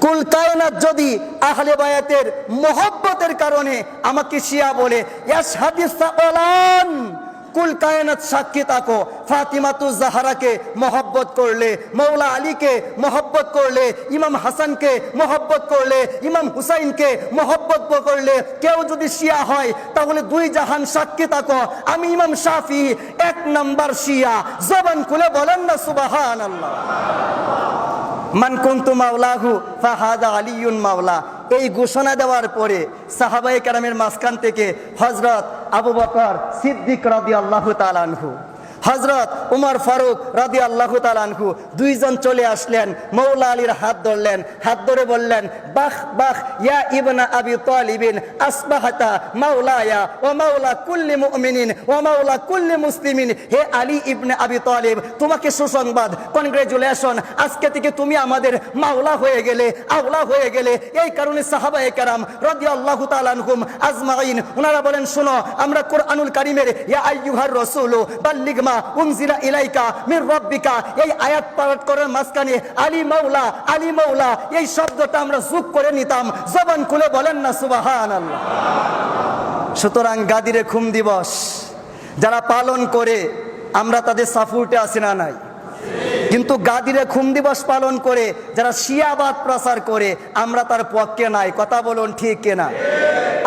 কুল কায়নাত যদি আহলে বায়াতের মোহব্বতের কারণে আমাকে শিয়া বলে, ইয়াস হাদিস সাওলান, কুল কায়নাত সাক্ষী থাকো, ফাতিমাতুজ জাহরাকে মহব্বত করলে, মৌলা আলীকে মহব্বত করলে, ইমাম হাসানকে মহব্বত করলে, ইমাম হুসাইনকে মহব্বত করলে, কেউ যদি শিয়া হয় তাহলে দুই জাহান সাক্ষী থাকো, আমি ইমাম শাফি 1 নাম্বার শিয়া। জবান খুলে বলেন না সুবহানাল্লাহ। মান কুনতু মাওলাহু ফাহাদা আলিয়ুন মাওলা। এই ঘোষণা দেওয়ার পরে সাহাবায়ে কেরামের মাঝখান থেকে হযরত আবু বকর সিদ্দিক রাদিয়াল্লাহু তাআলা আনহু, হযরত উমর ফারুক রাদিয়াল্লাহু তাআলা আনহু দুইজন চলে আসলেন, মৌলা আলীর হাত ধরলেন, হাত ধরে বললেন, বাহ বাহ ইয়া ইবনা আবি তালিবিন আসবাহাতা মাওলায়া ওয়া মাওলা কুল্লি মুমিনিন ওয়া মাওলা কুল্লি মুসলিমিন। হে আলী ইবনে আবি তালিব, তোমাকে সুসংবাদ, কনগ্রেচুলেশন, আজকে থেকে তুমি আমাদের মাওলা হয়ে গেলে, আওলা হয়ে গেলে। এই কারণে সাহাবায়ে কেরাম রাদিয়াল্লাহু তাআলা আনহুম আজমাইন ওনারা বলেন, শোনো, আমরা কোরআনুল কারীমের ইয়া আইয়ুহার রাসূলু বাল্লিগ মা উনজিলা ইলাইকা মির রাব্বিকা এই আয়াত পাঠ করার মাঝখানে আলী মাওলা, আলী মাওলা এই শব্দটা আমরা যোগ করে নিতাম। জবান খুলে বলেন না সুবহানাল্লাহ। সুতরাং গাদিরে খুম দিবস যারা পালন করে আমরা তাদের সাপোর্টে আছি না নাই? কিন্তু গাদিরে খুম দিবস পালন করে যারা শিয়াবাদ প্রচার করে আমরা তার পক্ষে নাই। কথা বলুন ঠিক কিনা?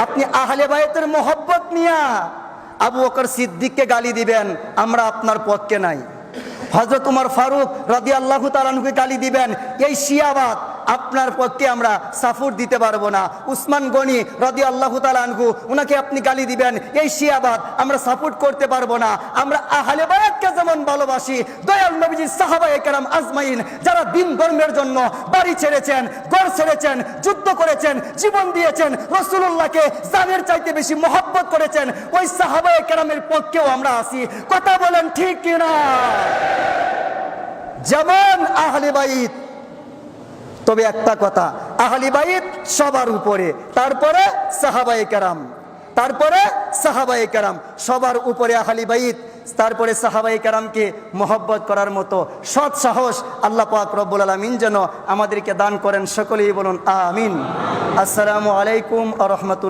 আপনি আহলে বায়াতের মোহব্বত নিয়া আবু বকর সিদ্দিককে গালি দিবেন, আমরা আপনার পক্ষে নাই। হযরত উমর ফারুক রাদিয়াল্লাহু তাআলা আনহুকে গালি দিবেন, এই শিয়াবাদ আপনার পক্ষে আমরা সাপোর্ট দিতে পারবো না। উসমান গনি রাদিয়াল্লাহু তাআলা আনহু উনাকে আপনি গালি দিবেন, এই শিয়াবাদ আমরা সাপোর্ট করতে পারবো না। আমরা আহলে বায়াতকে যেমন ভালোবাসি, দয়াল নবীজি সাহাবায়ে কেরাম আজমাইন যারা দিন ধর্মের জন্য বাড়ি ছেড়েছেন, ঘর ছেড়েছেন, যুদ্ধ করেছেন, জীবন দিয়েছেন, রাসূলুল্লাহকে জানের চাইতে বেশি মহব্বত করেছেন, ওই সাহাবায়ে কেরামের পক্ষেও আমরা আছি। কথা বলেন ঠিক কিনা? যেমন আহলে বাইত, তবে একটা কথা, আহলে বাইত সবার উপরে, তারপরে সাহাবায়ে কেরাম, তারপরে সাহাবায়ে কেরাম, সবার উপরে আহলে বাইত, তারপরে সাহাবায়ে কেরামকে মহব্বত করার মতো সৎ সাহস আল্লাহ পাক রব্বুল আলামিন যেন আমাদেরকে দান করেন। সকলেই বলুন আমিন। আসসালামু আলাইকুম ওয়া রাহমাতুল্লাহ।